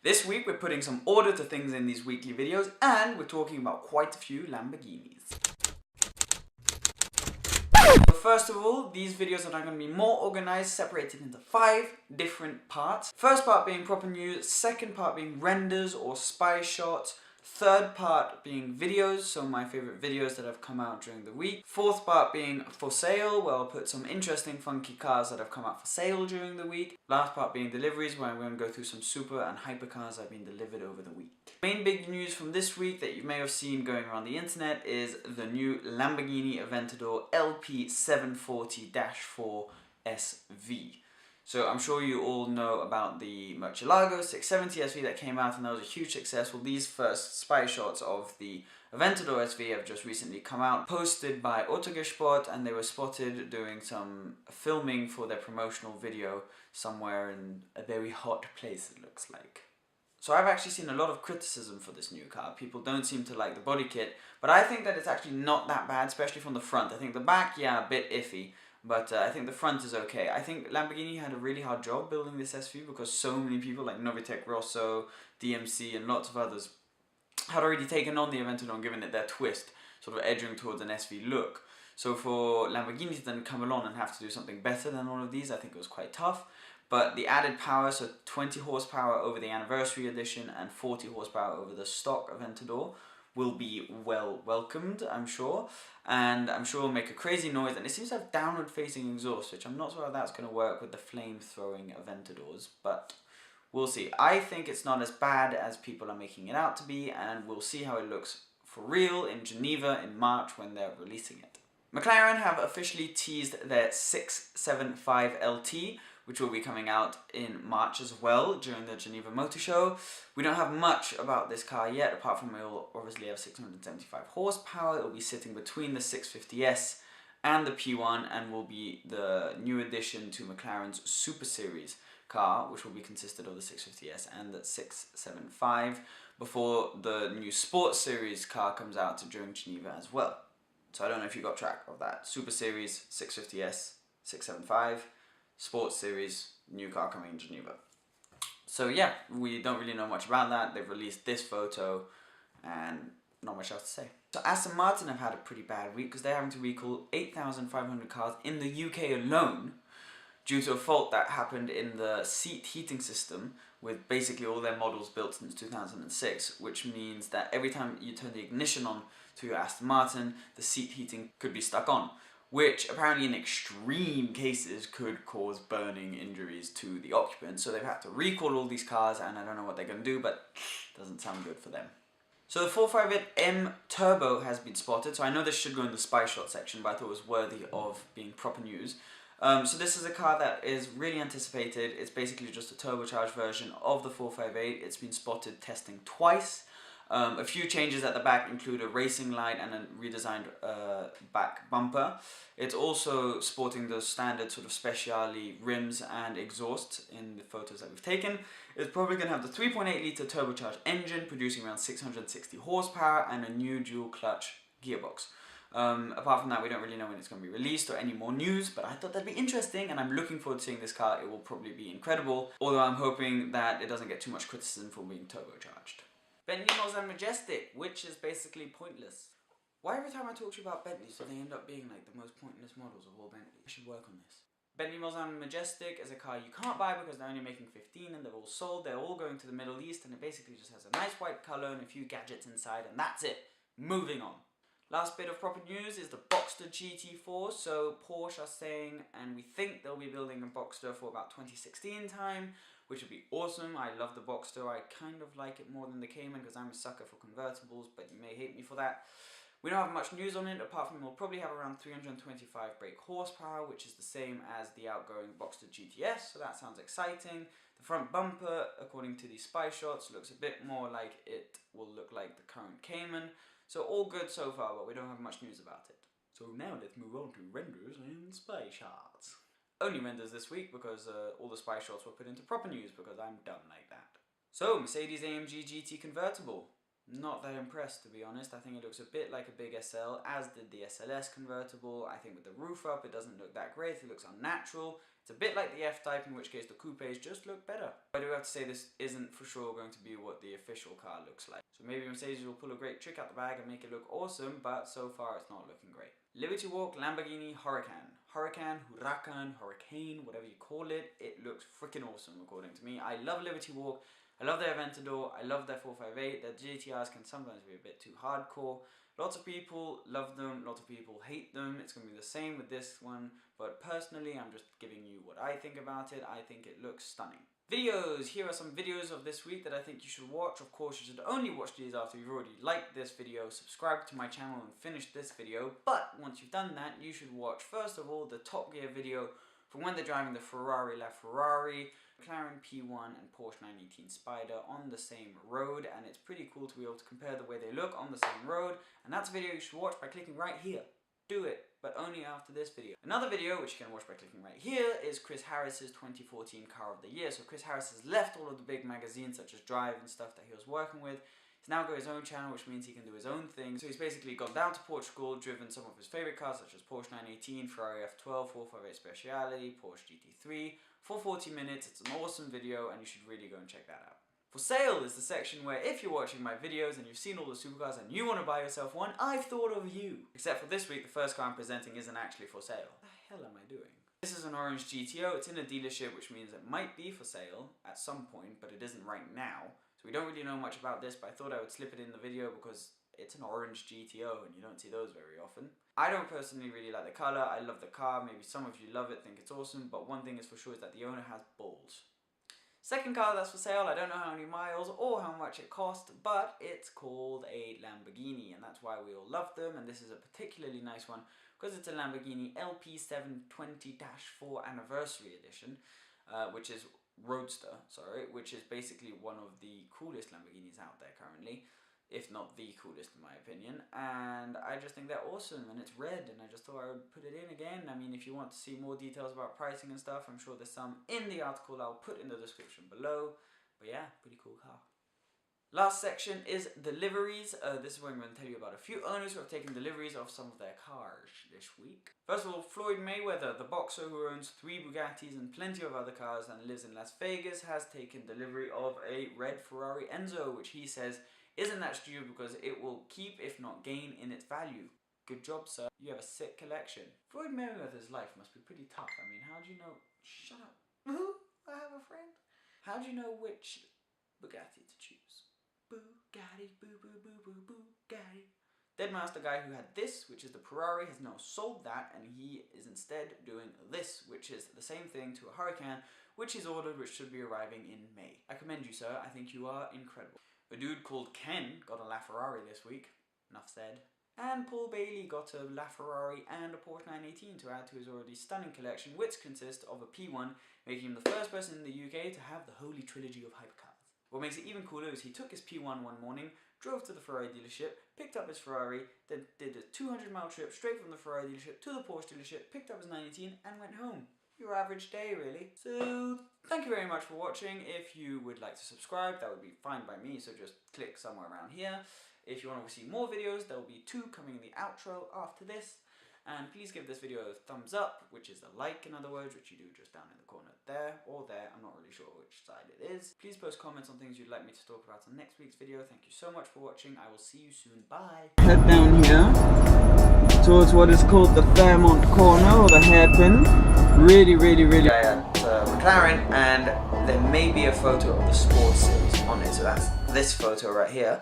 This week we're putting some order to things in these weekly videos, and we're talking about quite a few Lamborghinis. But first of all, these videos are now going to be more organized, separated into 5 different parts. First part being proper news, second part being renders or spy shots, third part being videos, so my favorite videos that have come out during the week. Fourth part being for sale, where I'll put some interesting funky cars that have come out for sale during the week. Last part being deliveries, where I'm going to go through some super and hypercars that have been delivered over the week. Main big news from this week that you may have seen going around the internet is the new Lamborghini Aventador LP740-4 SV. So I'm sure you all know about the Murcielago 670 SV that came out, and that was a huge success. Well, these first spy shots of the Aventador SV have just recently come out, posted by Autogesport, and they were spotted doing some filming for their promotional video somewhere in a very hot place, it looks like. So I've actually seen a lot of criticism for this new car. People don't seem to like the body kit, but I think that it's actually not that bad, especially from the front. I think the back, yeah, a bit iffy. But I think the front is okay. I think Lamborghini had a really hard job building this SV because so many people like Novitec Rosso, DMC and lots of others had already taken on the Aventador and given it their twist, sort of edging towards an SV look. So for Lamborghini to then come along and have to do something better than all of these, I think it was quite tough. But the added power, so 20 horsepower over the anniversary edition and 40 horsepower over the stock Aventador, will be well welcomed, I'm sure, and I'm sure will make a crazy noise, and it seems to have downward facing exhaust, which I'm not sure how that's going to work with the flame throwing Aventadors, but we'll see. I think it's not as bad as people are making it out to be, and we'll see how it looks for real in Geneva in March when they're releasing it. McLaren have officially teased their 675 LT, which will be coming out in March as well during the Geneva Motor Show. We don't have much about this car yet, apart from it will obviously have 675 horsepower. It will be sitting between the 650S and the P1 and will be the new addition to McLaren's Super Series car, which will be consisted of the 650S and the 675 before the new Sports Series car comes out during Geneva as well. So I don't know if you got track of that. Super Series, 650S, 675, Sports Series, new car coming in Geneva. So yeah, we don't really know much about that. They've released this photo and not much else to say. So Aston Martin have had a pretty bad week because they're having to recall 8,500 cars in the UK alone due to a fault that happened in the seat heating system with basically all their models built since 2006, which means that every time you turn the ignition on to your Aston Martin, the seat heating could be stuck on, which apparently in extreme cases could cause burning injuries to the occupants. So they've had to recall all these cars, and I don't know what they're going to do, but it doesn't sound good for them. So the 458M Turbo has been spotted, so I know this should go in the spy shot section, but I thought it was worthy of being proper news. So this is a car that is really anticipated. It's basically just a turbocharged version of the 458. It's been spotted testing twice. A few changes at the back include a racing light and a redesigned back bumper. It's also sporting the standard sort of Speciale rims and exhaust in the photos that we've taken. It's probably going to have the 3.8 litre turbocharged engine producing around 660 horsepower and a new dual clutch gearbox. Apart from that, we don't really know when it's going to be released or any more news, but I thought that'd be interesting and I'm looking forward to seeing this car. It will probably be incredible, although I'm hoping that it doesn't get too much criticism for being turbocharged. Bentley Mulsanne Majestic, which is basically pointless. Why every time I talk to you about Bentleys do they end up being like the most pointless models of all Bentleys? I should work on this. Bentley Mulsanne Majestic is a car you can't buy because they're only making 15 and they're all sold. They're all going to the Middle East and it basically just has a nice white colour and a few gadgets inside and that's it. Moving on. Last bit of proper news is the Boxster GT4. So Porsche are saying, and we think they'll be building a Boxster for about 2016 time, which would be awesome. I love the Boxster. I kind of like it more than the Cayman because I'm a sucker for convertibles, but you may hate me for that. We don't have much news on it, apart from we'll probably have around 325 brake horsepower, which is the same as the outgoing Boxster GTS, so that sounds exciting. The front bumper, according to these spy shots, looks a bit more like it will look like the current Cayman. So all good so far, but we don't have much news about it. So now let's move on to renders and spy shots. Only renders this week because all the spy shots were put into proper news because I'm dumb like that. So Mercedes-AMG GT convertible. Not that impressed, to be honest. I think it looks a bit like a big SL, as did the SLS convertible. I think with the roof up, it doesn't look that great. It looks unnatural. It's a bit like the F-Type, in which case the coupes just look better. I do have to say this isn't for sure going to be what the official car looks like. So maybe Mercedes will pull a great trick out the bag and make it look awesome, but so far it's not looking great. Liberty Walk Lamborghini Huracan. Hurricane, whatever you call it. It looks freaking awesome according to me. I love Liberty Walk. I love their Aventador, I love their 458, their GTRs can sometimes be a bit too hardcore. Lots of people love them, lots of people hate them. It's going to be the same with this one, but personally I'm just giving you what I think about it. I think it looks stunning. Videos! Here are some videos of this week that I think you should watch. Of course, you should only watch these after you've already liked this video, subscribed to my channel and finished this video. But once you've done that, you should watch first of all the Top Gear video from when they're driving the Ferrari LaFerrari, McLaren P1 and Porsche 918 Spider on the same road, and it's pretty cool to be able to compare the way they look on the same road, and that's a video you should watch by clicking right here. Do it, but only after this video. Another video, which you can watch by clicking right here, is Chris Harris's 2014 Car of the Year. So Chris Harris has left all of the big magazines such as Drive and stuff that he was working with. He's now got his own channel, which means he can do his own thing. So he's basically gone down to Portugal, driven some of his favourite cars such as Porsche 918, Ferrari F12, 458 Speciale, Porsche GT3, for 40 minutes. It's an awesome video and you should really go and check that out. For sale is the section where if you're watching my videos and you've seen all the supercars and you want to buy yourself one, I've thought of you. Except for this week, the first car I'm presenting isn't actually for sale. What the hell am I doing? This is an orange GTO. It's in a dealership, which means it might be for sale at some point, but it isn't right now. So we don't really know much about this, but I thought I would slip it in the video because it's an orange GTO and you don't see those very often. I don't personally really like the colour. I love the car. Maybe some of you love it, think it's awesome, but one thing is for sure is that the owner has balls. Second car that's for sale, I don't know how many miles or how much it cost, but it's called a Lamborghini, and that's why we all love them, and this is a particularly nice one because it's a Lamborghini LP740-4 Anniversary Edition, which is Roadster, sorry, which is basically one of the coolest Lamborghinis out there currently, if not the coolest in my opinion, and I just think they're awesome, and it's red, and I just thought I would put it in again. I mean, if you want to see more details about pricing and stuff, I'm sure there's some in the article I'll put in the description below, but yeah, pretty cool car. Last section is deliveries. This is where I'm going to tell you about a few owners who have taken deliveries of some of their cars this week. First of all, Floyd Mayweather, the boxer who owns 3 Bugattis and plenty of other cars and lives in Las Vegas, has taken delivery of a red Ferrari Enzo, which he says isn't that stupid because it will keep, if not gain, in its value. Good job, sir. You have a sick collection. Floyd Mayweather's life must be pretty tough. I mean, how do you know... Shut up. I have a friend. How do you know which Bugatti to choose? Bugatti, boo boo boo boo Bugatti. Deadmaster guy who had this, which is the Ferrari, has now sold that, and he is instead doing this, which is the same thing to a Huracan, which is ordered, which should be arriving in May. I commend you, sir. I think you are incredible. A dude called Ken got a LaFerrari this week. Enough said. And Paul Bailey got a LaFerrari and a Porsche 918 to add to his already stunning collection, which consists of a P1, making him the first person in the UK to have the holy trilogy of hypercars. What makes it even cooler is he took his P1 one morning, drove to the Ferrari dealership, picked up his Ferrari, then did a 200-mile trip straight from the Ferrari dealership to the Porsche dealership, picked up his 918 and went home. Your average day, really. So, thank you very much for watching. If you would like to subscribe, that would be fine by me, so just click somewhere around here. If you want to see more videos, there will be 2 coming in the outro after this. And please give this video a thumbs up, which is a like in other words, which you do just down in the corner there or there. I'm not really sure which side it is. Please post comments on things you'd like me to talk about on next week's video. Thank you so much for watching. I will see you soon. Bye. Head down here towards what is called the Fairmont corner or the hairpin. Really at McLaren, and there may be a photo of the Sports Series on it, so that's this photo right here.